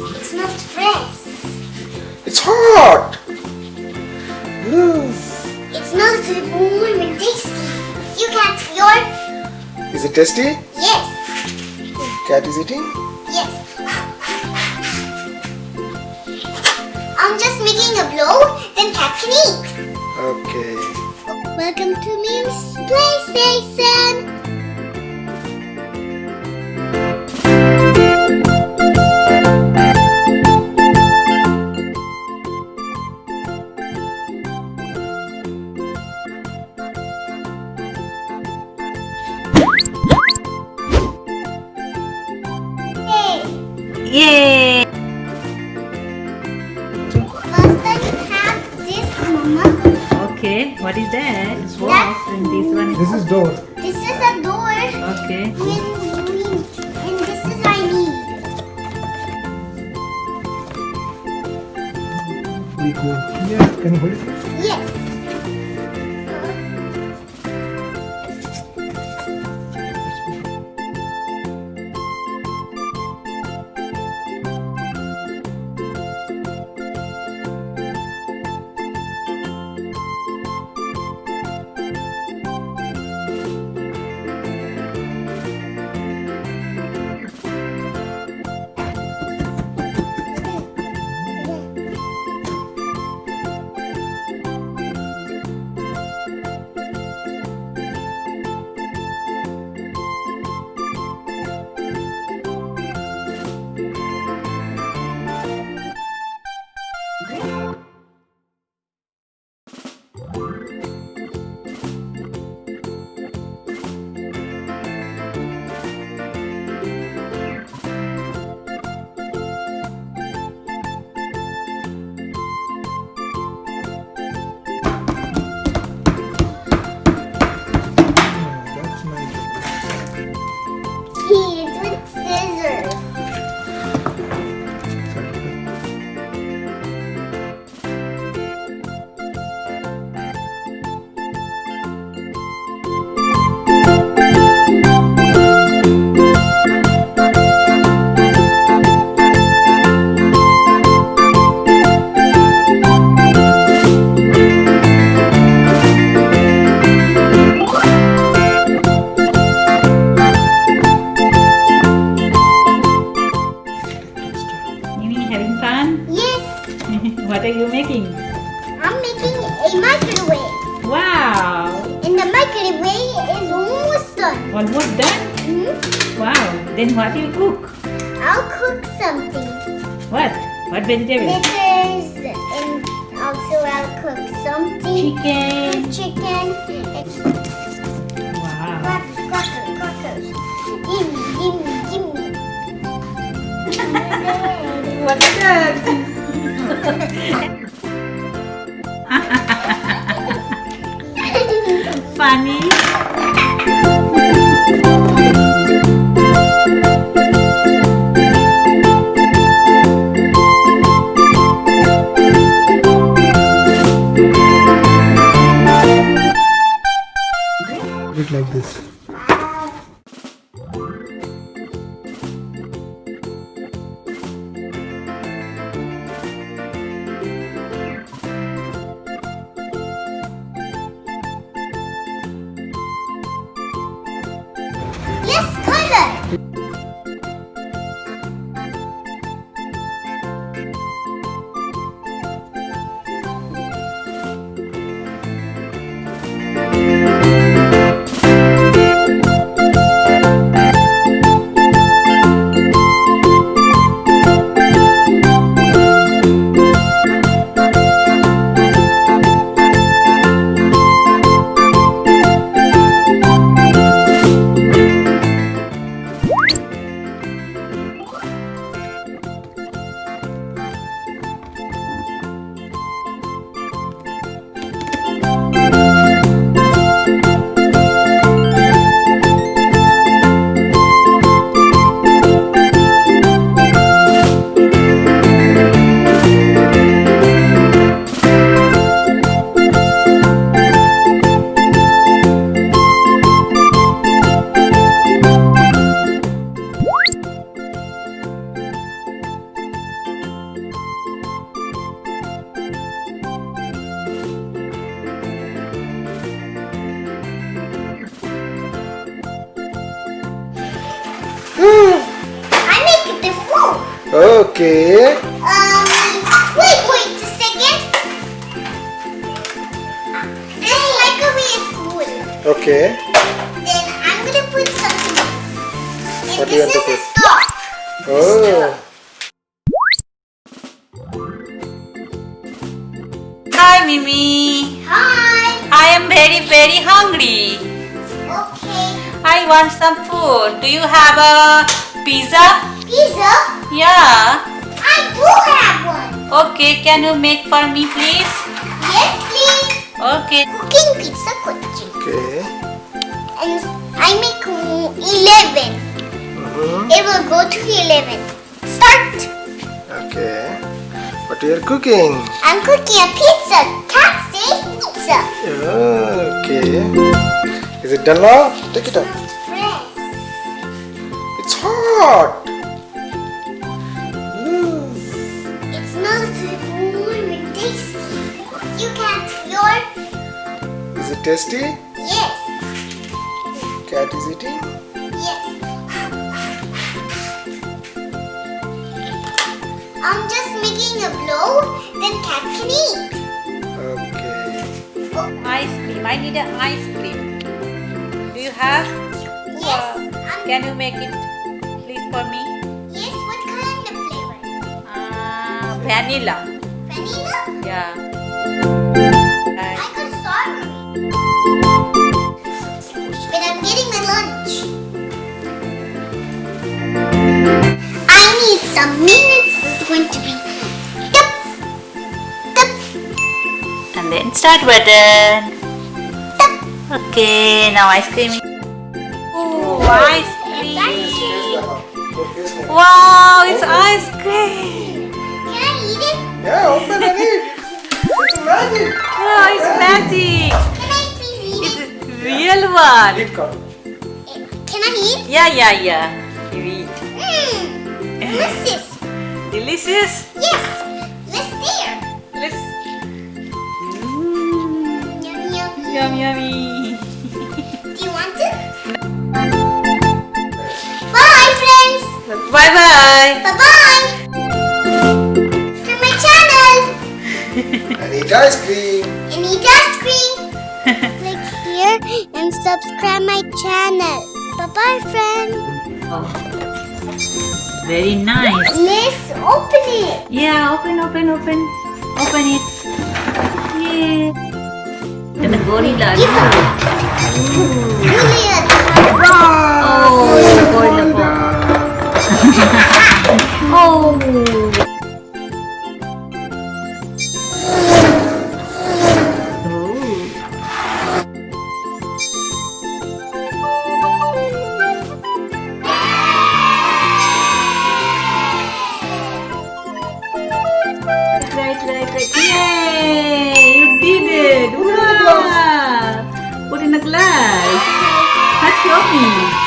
It's not fresh. It's hot. Ooh. It smells warm and tasty. You can't your Is it tasty? yes. Cat is eating? Yes. I'm just making a blow, then cat can eat. Okay. Welcome to Mim's PlayStation. Yay! First I have this, Mama. Okay, what is that? It's box That's- and this one. This is door. This is a door. Okay. And this is my need. We go here. Can you hold it? Yes. That's nice. Keys with scissors. Mimi, having fun? Yes, What are you making? I'm making a microwave. Wow! And the microwave is almost done. Almost done? Wow! Then what you cook? I'll cook something. What? What vegetable? Lettuce and also I'll cook something. Chicken. Chicken. Wow! Crackers. Gimme. What's that? Funny. It like this. Okay. Wait a second. This microwave is cool. Okay. Then I'm gonna put something. And What do you this want to is a put? stop. Oh. Hi, Mimi. Hi. I am very, very hungry. Okay. I want some food. Do you have a pizza? Pizza. Yeah. I do have one. Okay, can you make for me, please? Yes, please. Okay. Cooking pizza cooking. Okay. And I make 11. It will go to 11. Start. Okay. What you are cooking? I'm cooking a pizza. Cat says pizza. Okay. Is it done now? Take it out. Fresh. It's hot. It smells warm and tasty. You can't your Is it tasty? yes. Cat is eating? Yes. I'm just making a blow, then cat can eat. Okay. Ice cream. I need an ice cream. Do you have? Yes. Can you make it, please, for me? Yes, what kind of flavor? Vanilla. Vanilla? Yeah. I got strawberry. But I'm getting my lunch. I need some minutes. It's going to be tup, tup, And then start button. Okay, now ice cream. Oh, ice It's cream. ice cream. Wow, it's ice cream. Can I eat it? Yeah, open and eat. It's magic. Wow, it's magic. Can I please eat It's a real one. Eat cup. it? Can I eat? Yeah. You eat. Delicious. Delicious. Yes. Let's see. Let's. Yum yum. Yummy. Do you want it? Bye, friends. Bye bye. Bye bye. To my channel. And eat ice cream. And eat ice cream. Click here and subscribe my channel. Bye bye, friend. Oh, very nice. Let's open it. Yeah, open. Open it. Yeah. And the gorilla. Juliet. Oh, the gorilla. Oh. Right. Yay! You did it! Wow! Put in a glass. Show me.